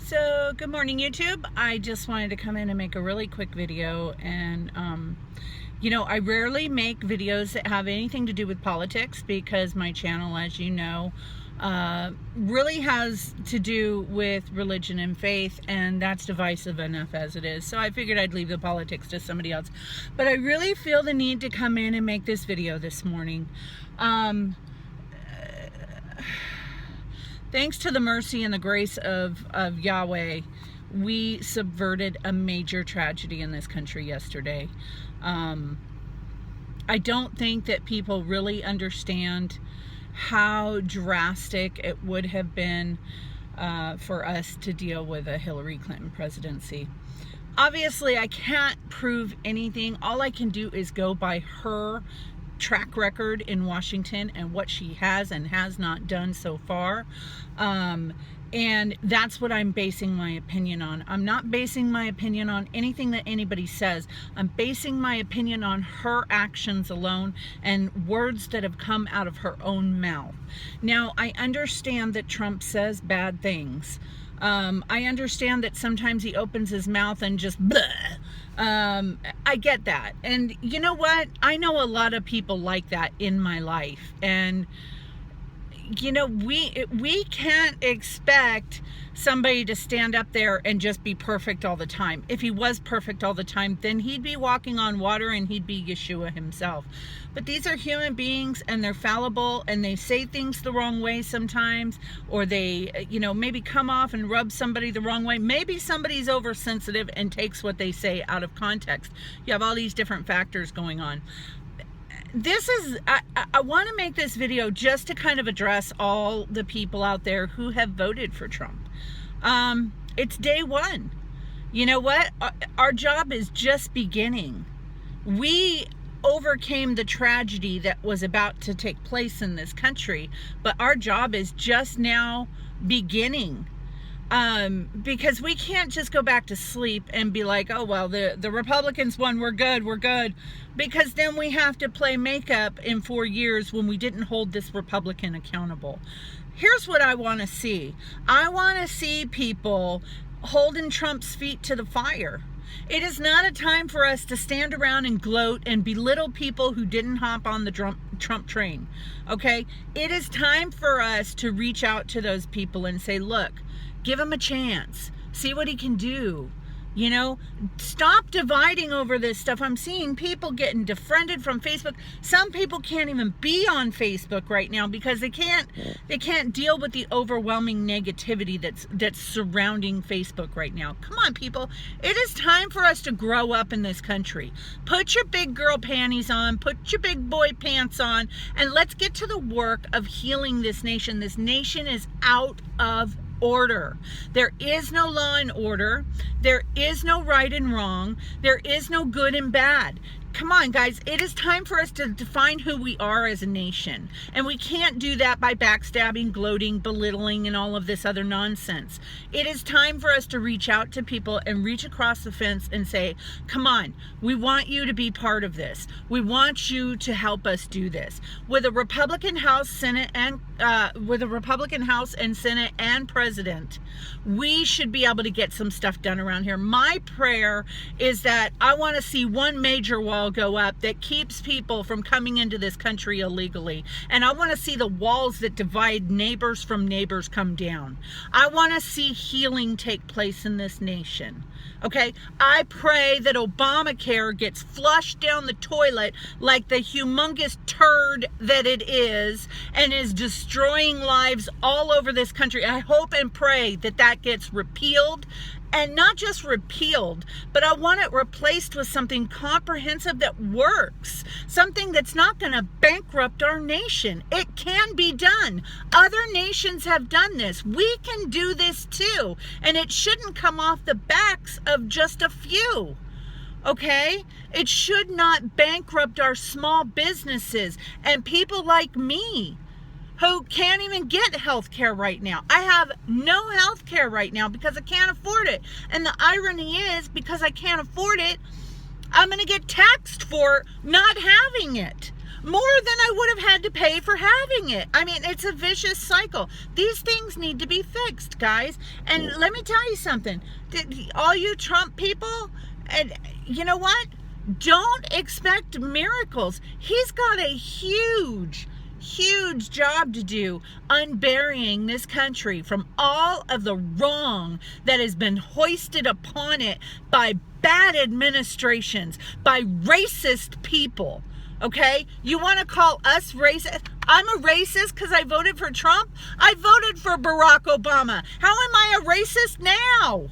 So good morning, YouTube. I just wanted to come in and make a really quick video, and I rarely make videos that have anything to do with politics because my channel, as you know, really has to do with religion and faith, and that's divisive enough as it is. So I figured I'd leave the politics to somebody else. But I really feel the need to come in and make this video this morning. Thanks to the mercy and the grace of Yahweh, we subverted a major tragedy in this country yesterday. I don't think that people really understand how drastic it would have been for us to deal with a Hillary Clinton presidency. Obviously, I can't prove anything. All I can do is go by her track record in Washington and what she has and has not done so far. And that's what I'm basing my opinion on. I'm not basing my opinion on anything that anybody says. I'm basing my opinion on her actions alone and words that have come out of her own mouth. Now, I understand that Trump says bad things. I understand that sometimes he opens his mouth and just bleh. I get that. And you know what? I know a lot of people like that in my life. And you know, we can't expect somebody to stand up there and just be perfect all the time. If he was perfect all the time, then he'd be walking on water and he'd be Yeshua himself. But these are human beings, and they're fallible, and they say things the wrong way sometimes, or they, maybe come off and rub somebody the wrong way. Maybe somebody's oversensitive and takes what they say out of context. You have all these different factors going on. I want to make this video just to kind of address all the people out there who have voted for Trump. It's day one. You know what? Our job is just beginning. We overcame the tragedy that was about to take place in this country, but our job is just now beginning. Because we can't just go back to sleep and be like, oh, well, the Republicans won, we're good. Because then we have to play makeup in 4 years when we didn't hold this Republican accountable. Here's what I want to see. I want to see people holding Trump's feet to the fire. It is not a time for us to stand around and gloat and belittle people who didn't hop on the Trump train, okay? It is time for us to reach out to those people and say, look, give him a chance. See what he can do. Stop dividing over this stuff. I'm seeing people getting defriended from Facebook. Some people can't even be on Facebook right now because they can't deal with the overwhelming negativity that's surrounding Facebook right now. Come on, people. It is time for us to grow up in this country. Put your big girl panties on, put your big boy pants on, and let's get to the work of healing this nation. This nation is out of order. There is no law and order. There is no right and wrong. There is no good and bad. Come on, guys. It is time for us to define who we are as a nation. And we can't do that by backstabbing, gloating, belittling, and all of this other nonsense. It is time for us to reach out to people and reach across the fence and say, come on, we want you to be part of this. We want you to help us do this. With a Republican House, Senate, and Senate and President, we should be able to get some stuff done around here. My prayer is that I want to see one major wall go up that keeps people from coming into this country illegally. And I want to see the walls that divide neighbors from neighbors come down. I want to see healing take place in this nation. Okay? I pray that Obamacare gets flushed down the toilet like the humongous turd that it is and is destroying lives all over this country. I hope and pray that that gets repealed. And not just repealed, but I want it replaced with something comprehensive that works. Something that's not going to bankrupt our nation. It can be done. Other nations have done this. We can do this too. And it shouldn't come off the backs of just a few. Okay? It should not bankrupt our small businesses and people like me who can't even get health care right now. I have no health care right now because I can't afford it. And the irony is, because I can't afford it, I'm going to get taxed for not having it. more than I would have had to pay for having it. I mean, it's a vicious cycle. These things need to be fixed, guys. And let me tell you something. All you Trump people, and you know what? Don't expect miracles. He's got a huge job to do unburying this country from all of the wrong that has been hoisted upon it by bad administrations, by racist people. Okay? You want to call us racist? I'm a racist because I voted for Trump? I voted for Barack Obama. How am I a racist now?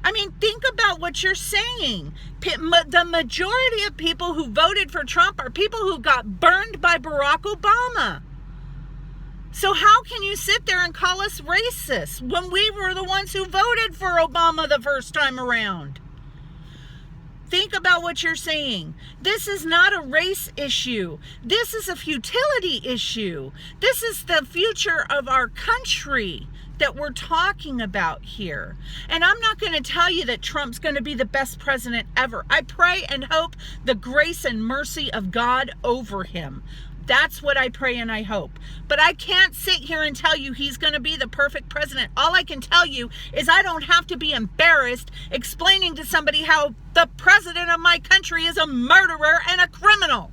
I mean, think about what you're saying. The majority of people who voted for Trump are people who got burned by Barack Obama. So how can you sit there and call us racist when we were the ones who voted for Obama the first time around? Think about what you're saying. This is not a race issue. This is a futility issue. This is the future of our country that we're talking about here. And I'm not going to tell you that Trump's going to be the best president ever. I pray and hope the grace and mercy of God over him. That's what I pray and I hope. But I can't sit here and tell you he's going to be the perfect president. All I can tell you is I don't have to be embarrassed explaining to somebody how the president of my country is a murderer and a criminal.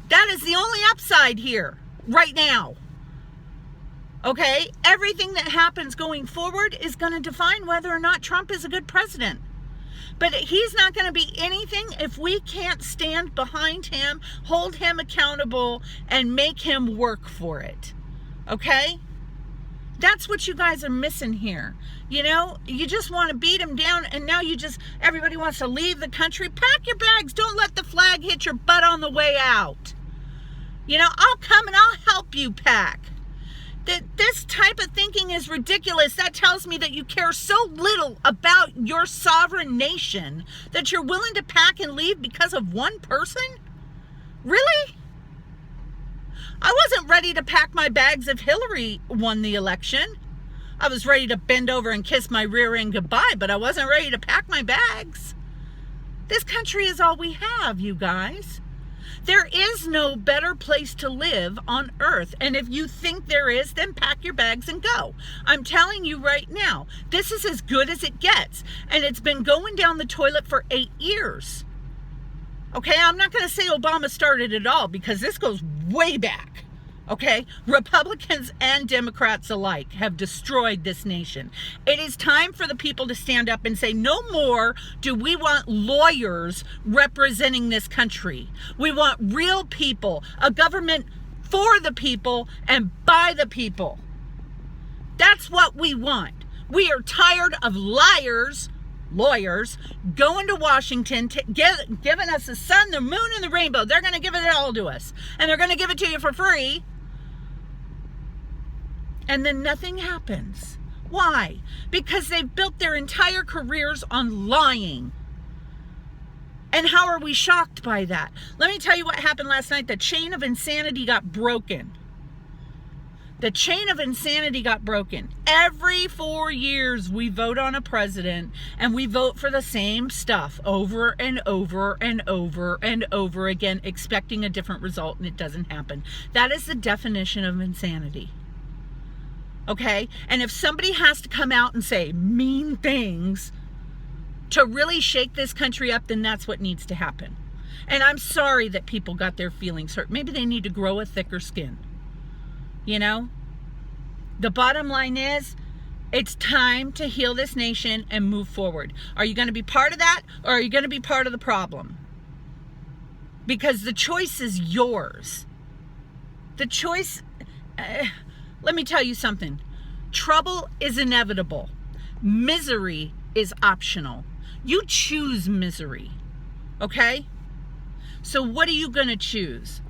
That is the only upside here right now. Okay? Everything that happens going forward is going to define whether or not Trump is a good president. But he's not going to be anything if we can't stand behind him, hold him accountable, and make him work for it. Okay? That's what you guys are missing here. You know, you just want to beat him down, and now everybody wants to leave the country. Pack your bags. Don't let the flag hit your butt on the way out. You know, I'll come and I'll help you pack. This type of thinking is ridiculous. That tells me that you care so little about your sovereign nation that you're willing to pack and leave because of one person? Really? I wasn't ready to pack my bags if Hillary won the election. I was ready to bend over and kiss my rear end goodbye, but I wasn't ready to pack my bags. This country is all we have, you guys. There is no better place to live on earth. And if you think there is, then pack your bags and go. I'm telling you right now, this is as good as it gets. And it's been going down the toilet for 8 years. Okay, I'm not going to say Obama started it all because this goes way back. Okay, Republicans and Democrats alike have destroyed this nation. It is time for the people to stand up and say, no more do we want lawyers representing this country. We want real people, a government for the people and by the people. That's what we want. We are tired of lawyers going to Washington, giving us the sun, the moon, and the rainbow. They're going to give it all to us. And they're going to give it to you for free. And then nothing happens. Why? Because they've built their entire careers on lying. And how are we shocked by that? Let me tell you what happened last night. The chain of insanity got broken. The chain of insanity got broken. Every 4 years we vote on a president and we vote for the same stuff over and over and over and over again, expecting a different result, and it doesn't happen. That is the definition of insanity. Okay? And if somebody has to come out and say mean things to really shake this country up, then that's what needs to happen. And I'm sorry that people got their feelings hurt. Maybe they need to grow a thicker skin. You know? The bottom line is, it's time to heal this nation and move forward. Are you going to be part of that, or are you going to be part of the problem? Because the choice is yours. The choice... let me tell you something. Trouble is inevitable. Misery is optional. You choose misery. Okay? So what are you going to choose?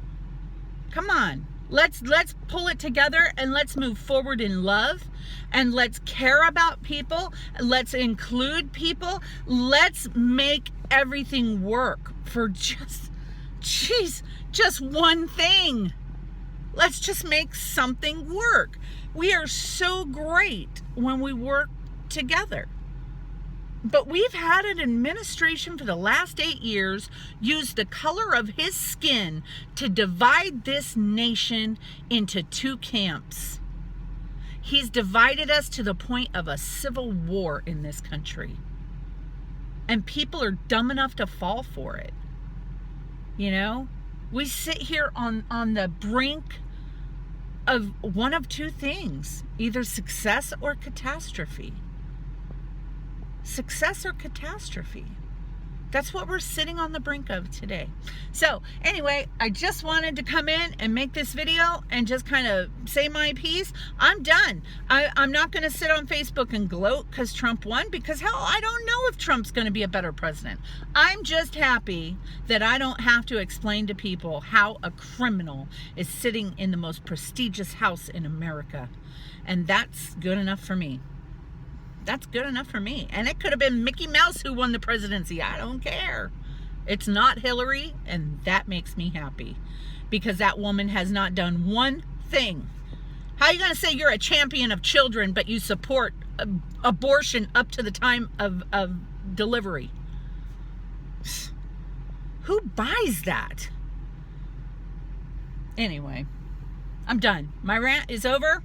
Come on. Let's pull it together and let's move forward in love, and let's care about people. Let's include people. Let's make everything work for just one thing. Let's just make something work. We are so great when we work together. But we've had an administration for the last 8 years use the color of his skin to divide this nation into two camps. He's divided us to the point of a civil war in this country. And people are dumb enough to fall for it. You know? We sit here on the brink of one of two things. Either success or catastrophe. Success or catastrophe. That's what we're sitting on the brink of today. So anyway, I just wanted to come in and make this video and just kind of say my piece. I'm done. I'm not going to sit on Facebook and gloat because Trump won, because hell, I don't know if Trump's going to be a better president. I'm just happy that I don't have to explain to people how a criminal is sitting in the most prestigious house in America. And that's good enough for me. That's good enough for me. And it could have been Mickey Mouse who won the presidency. I don't care. It's not Hillary, and that makes me happy. Because that woman has not done one thing. How are you going to say you're a champion of children, but you support abortion up to the time of delivery? Who buys that? Anyway, I'm done. My rant is over.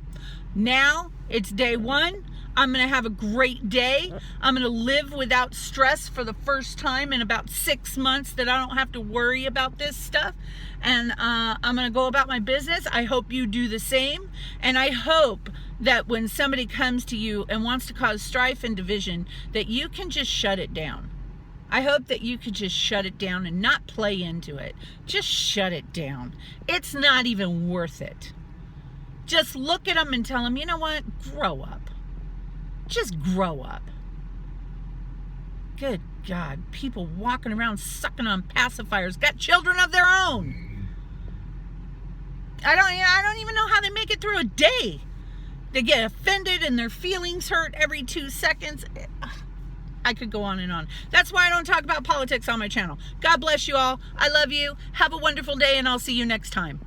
Now it's day one. I'm going to have a great day. I'm going to live without stress for the first time in about 6 months, that I don't have to worry about this stuff. And I'm going to go about my business. I hope you do the same. And I hope that when somebody comes to you and wants to cause strife and division, that you can just shut it down. I hope that you could just shut it down and not play into it. Just shut it down. It's not even worth it. Just look at them and tell them, you know what? Grow up. Just grow up. Good God, people walking around sucking on pacifiers, got children of their own. I don't even know how they make it through a day. They get offended and their feelings hurt every 2 seconds. I could go on and on. That's why I don't talk about politics on my channel. God bless you all. I love you. Have a wonderful day, and I'll see you next time.